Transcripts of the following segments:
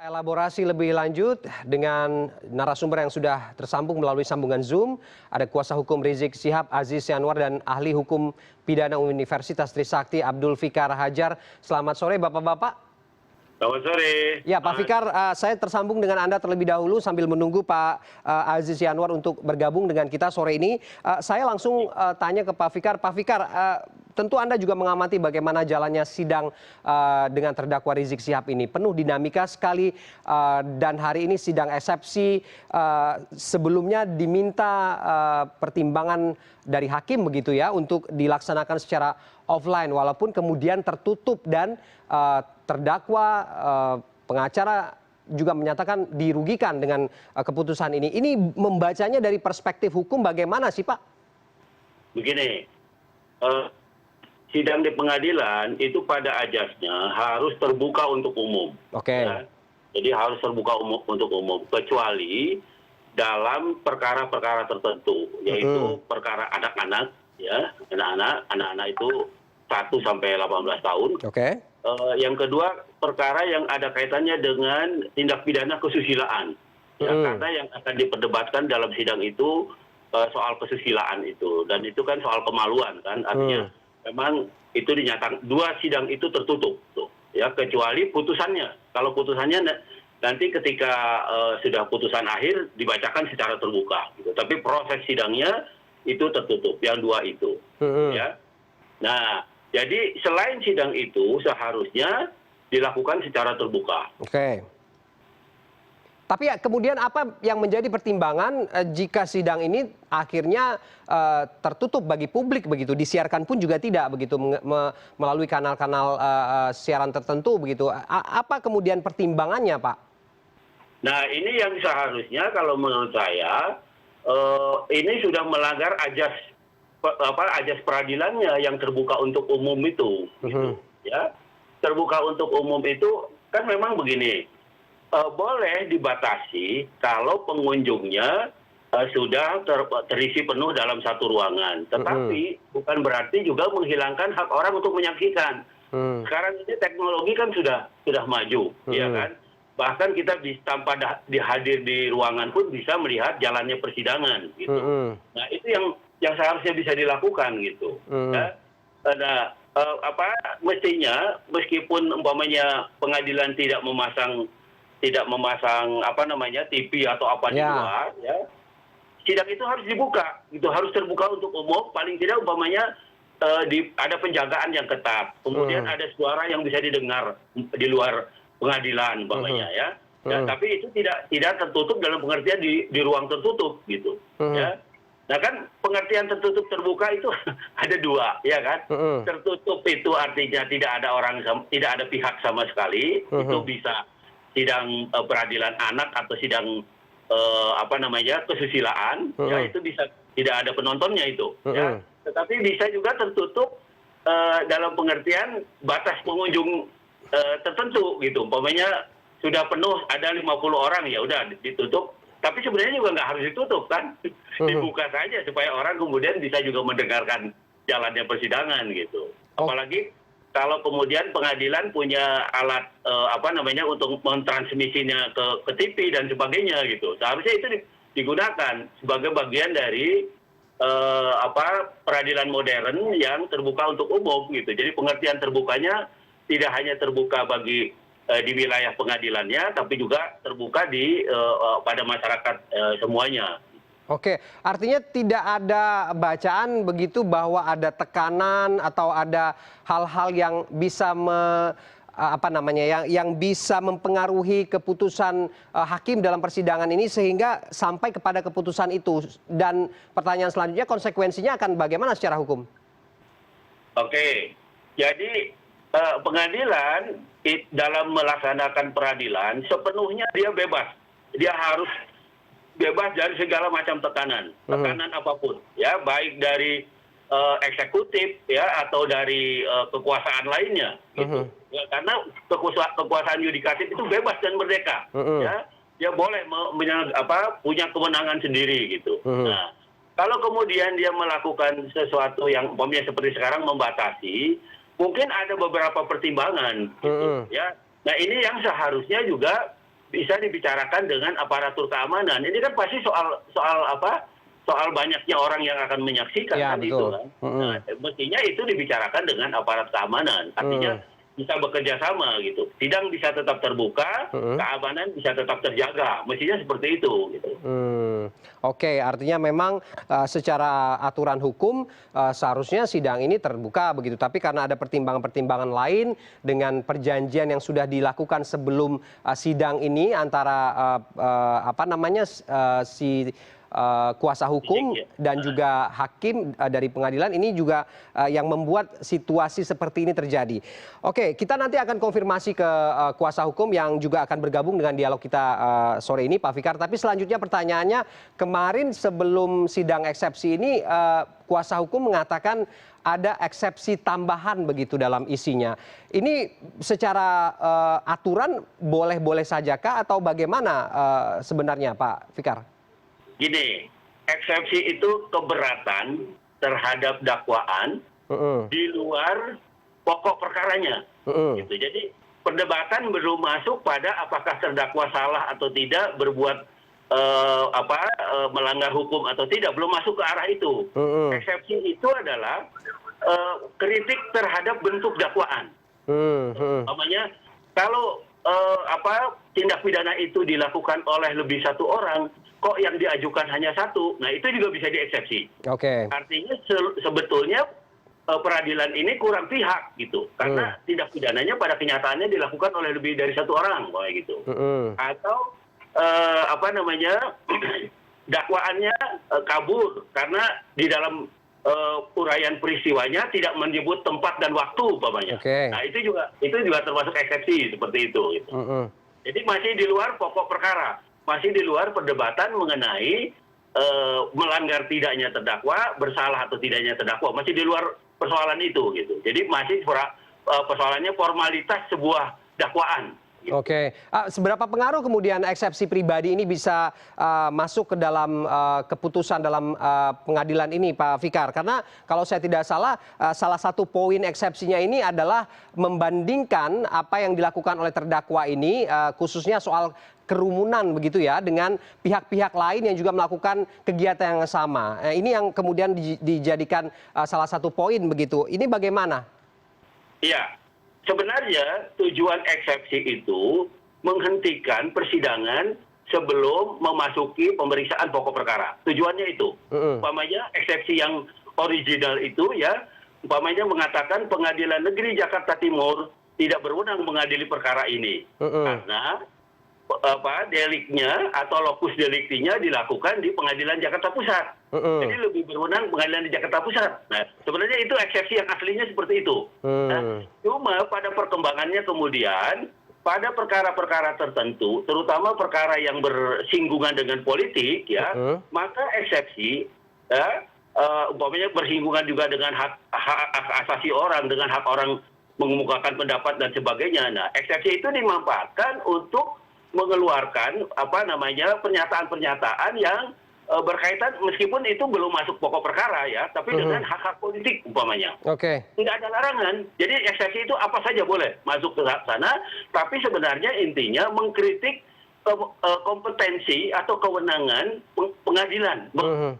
Elaborasi lebih lanjut dengan narasumber yang sudah tersambung melalui sambungan Zoom. Ada kuasa hukum Rizik Syihab Aziz Yanwar dan ahli hukum pidana Universitas Trisakti Abdul Fikar Hajar. Selamat sore Bapak-bapak. Selamat sore. Ya Pak Fikar, saya tersambung dengan Anda terlebih dahulu sambil menunggu Pak Aziz Yanwar untuk bergabung dengan kita sore ini. Saya langsung tanya ke Pak Fikar. Pak Fikar, tentu Anda juga mengamati bagaimana jalannya sidang dengan terdakwa Rizik Syihab ini. Penuh dinamika sekali dan hari ini sidang eksepsi. Sebelumnya diminta pertimbangan dari hakim begitu ya untuk dilaksanakan secara offline walaupun kemudian tertutup dan terdakwa pengacara juga menyatakan dirugikan dengan keputusan ini. Ini membacanya dari perspektif hukum bagaimana sih Pak? Begini, sidang di pengadilan itu pada ajasnya harus terbuka untuk umum. Oke. Ya. Jadi harus terbuka untuk umum, kecuali dalam perkara-perkara tertentu, yaitu perkara anak-anak, ya, anak-anak itu 1 sampai 18 tahun. Oke. Yang kedua, perkara yang ada kaitannya dengan tindak pidana kesusilaan. Ya, karena yang akan diperdebatkan dalam sidang itu soal kesusilaan itu. Dan itu kan soal kemaluan kan. Artinya memang itu dinyatakan, 2 sidang itu tertutup. Tuh, ya, kecuali putusannya. Kalau putusannya nanti ketika sudah putusan akhir dibacakan secara terbuka. Gitu. Tapi proses sidangnya itu tertutup, yang 2 itu. Ya. Nah, jadi selain sidang itu seharusnya dilakukan secara terbuka. Oke. Tapi ya, kemudian apa yang menjadi pertimbangan jika sidang ini akhirnya tertutup bagi publik begitu, disiarkan pun juga tidak begitu melalui kanal-kanal siaran tertentu begitu. Apa kemudian pertimbangannya, Pak? Nah, ini yang seharusnya kalau menurut saya ini sudah melanggar ajas peradilannya yang terbuka untuk umum itu, gitu, ya. Terbuka untuk umum itu kan memang begini, boleh dibatasi kalau pengunjungnya sudah terisi penuh dalam satu ruangan, tetapi bukan berarti juga menghilangkan hak orang untuk menyaksikan. Sekarang ini teknologi kan sudah maju, ya kan. Bahkan kita tanpa dihadir di ruangan pun bisa melihat jalannya persidangan, gitu. Nah, itu yang seharusnya bisa dilakukan gitu. Ya. Nah, mestinya meskipun umpamanya pengadilan tidak memasang TV atau apa di luar, ya, sidang itu harus dibuka, gitu, harus terbuka untuk umum. Paling tidak umpamanya ada penjagaan yang ketat, kemudian ada suara yang bisa didengar di luar pengadilan umpamanya, ya. Ya, tapi itu tidak tertutup dalam pengertian di ruang tertutup, gitu. Ya. Nah kan pengertian tertutup terbuka itu ada 2, ya kan? Tertutup itu artinya tidak ada pihak sama sekali. Itu bisa sidang peradilan anak atau sidang kesusilaan. Ya, itu bisa tidak ada penontonnya itu. Ya. Tetapi bisa juga tertutup dalam pengertian batas pengunjung tertentu gitu. Umpamanya sudah penuh ada 50 orang, ya udah ditutup. Tapi sebenarnya juga nggak harus ditutup kan, dibuka saja supaya orang kemudian bisa juga mendengarkan jalannya persidangan gitu. Apalagi kalau kemudian pengadilan punya alat untuk mentransmisinya ke TV dan sebagainya gitu. Seharusnya itu digunakan sebagai bagian dari peradilan modern yang terbuka untuk umum gitu. Jadi pengertian terbukanya tidak hanya terbuka bagi di wilayah pengadilannya, tapi juga terbuka pada masyarakat semuanya. Oke, artinya tidak ada bacaan begitu bahwa ada tekanan atau ada hal-hal yang bisa yang bisa mempengaruhi keputusan hakim dalam persidangan ini sehingga sampai kepada keputusan itu. Dan pertanyaan selanjutnya, konsekuensinya akan bagaimana secara hukum? Oke, jadi pengadilan dalam melaksanakan peradilan sepenuhnya dia bebas. Dia harus bebas dari segala macam tekanan apapun, ya, baik dari eksekutif, ya, atau dari kekuasaan lainnya, gitu. Ya, karena kekuasaan yudikatif itu bebas dan merdeka, ya, dia boleh punya kewenangan sendiri, gitu. Nah, kalau kemudian dia melakukan sesuatu yang umpamanya seperti sekarang membatasi, mungkin ada beberapa pertimbangan, gitu, ya. Nah, ini yang seharusnya juga bisa dibicarakan dengan aparatur keamanan. Ini kan pasti soal banyaknya orang yang akan menyaksikan Ya, kan itu betul. kan. Nah, mestinya itu dibicarakan dengan aparat keamanan. Artinya bisa bekerja sama gitu. Sidang bisa tetap terbuka, keamanan bisa tetap terjaga. Mestinya seperti itu gitu. Oke, artinya memang secara aturan hukum seharusnya sidang ini terbuka begitu. Tapi karena ada pertimbangan-pertimbangan lain dengan perjanjian yang sudah dilakukan sebelum sidang ini antara si kuasa hukum dan juga hakim dari pengadilan ini juga yang membuat situasi seperti ini terjadi. Oke, kita nanti akan konfirmasi ke kuasa hukum yang juga akan bergabung dengan dialog kita sore ini, Pak Fikar. Tapi selanjutnya pertanyaannya, kemarin sebelum sidang eksepsi ini kuasa hukum mengatakan ada eksepsi tambahan begitu dalam isinya. Ini secara aturan boleh-boleh sajakah atau bagaimana sebenarnya, Pak Fikar? Gini, eksepsi itu keberatan terhadap dakwaan di luar pokok perkaranya. Gitu. Jadi perdebatan belum masuk pada apakah terdakwa salah atau tidak, berbuat melanggar hukum atau tidak, belum masuk ke arah itu. Eksepsi itu adalah kritik terhadap bentuk dakwaan. Namanya kalau tindak pidana itu dilakukan oleh lebih satu orang, kok yang diajukan hanya satu, nah itu juga bisa dieksepsi. Artinya sebetulnya peradilan ini kurang pihak gitu, karena tindak pidananya pada kenyataannya dilakukan oleh lebih dari satu orang, kayak gitu. Atau dakwaannya kabur karena di dalam uraian peristiwanya tidak menyebut tempat dan waktu, umpamanya. Nah itu juga termasuk eksepsi seperti itu. Gitu. Jadi masih di luar pokok perkara, masih di luar perdebatan mengenai melanggar tidaknya terdakwa, bersalah atau tidaknya terdakwa, masih di luar persoalan itu gitu. Jadi masih persoalannya formalitas sebuah dakwaan. Gitu. Oke, seberapa pengaruh kemudian eksepsi pribadi ini bisa masuk ke dalam keputusan dalam pengadilan ini, Pak Fikar? Karena kalau saya tidak salah, salah satu poin eksepsinya ini adalah membandingkan apa yang dilakukan oleh terdakwa ini, khususnya soal kerumunan begitu ya, dengan pihak-pihak lain yang juga melakukan kegiatan yang sama. Ini yang kemudian dijadikan salah satu poin begitu. Ini bagaimana? Iya. Sebenarnya tujuan eksepsi itu menghentikan persidangan sebelum memasuki pemeriksaan pokok perkara. Tujuannya itu. Umpamanya eksepsi yang original itu ya, umpamanya mengatakan Pengadilan Negeri Jakarta Timur tidak berwenang mengadili perkara ini. Karena deliknya atau lokus deliktinya dilakukan di Pengadilan Jakarta Pusat. Jadi lebih berwenang Pengadilan di Jakarta Pusat. Nah, sebenarnya itu eksepsi yang aslinya seperti itu. Nah, cuma pada perkembangannya kemudian pada perkara-perkara tertentu, terutama perkara yang bersinggungan dengan politik, ya, maka eksepsi, umpamanya bersinggungan juga dengan hak asasi orang, dengan hak orang mengemukakan pendapat dan sebagainya. Nah, eksepsi itu dimanfaatkan untuk mengeluarkan pernyataan-pernyataan yang berkaitan, meskipun itu belum masuk pokok perkara ya, tapi dengan hak-hak politik umpamanya. Tidak ada larangan. Jadi eksepsi itu apa saja boleh masuk ke sana, tapi sebenarnya intinya mengkritik kompetensi atau kewenangan pengadilan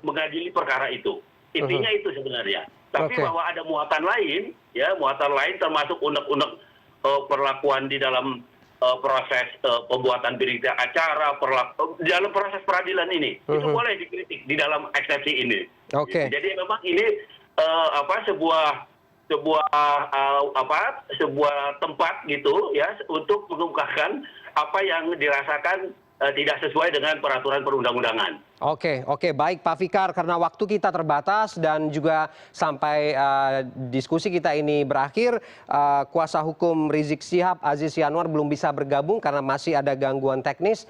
mengadili perkara itu. Intinya itu sebenarnya. Tapi bahwa ada muatan lain, ya, muatan lain termasuk undang-undang perlakuan di dalam proses pembuatan berita acara, dalam proses peradilan ini, itu boleh dikritik di dalam eksepsi ini. Jadi memang ini sebuah tempat gitu ya untuk mengungkapkan apa yang dirasakan tidak sesuai dengan peraturan perundang-undangan. Oke, baik Pak Fikar, karena waktu kita terbatas dan juga sampai diskusi kita ini berakhir, kuasa hukum Rizik Syihab, Aziz Yanwar belum bisa bergabung karena masih ada gangguan teknis.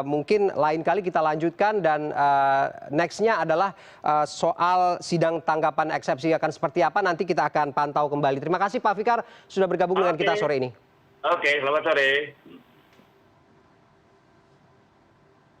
Mungkin lain kali kita lanjutkan, dan next-nya adalah soal sidang tanggapan eksepsi akan seperti apa, nanti kita akan pantau kembali. Terima kasih Pak Fikar sudah bergabung dengan kita sore ini. Oke, selamat sore.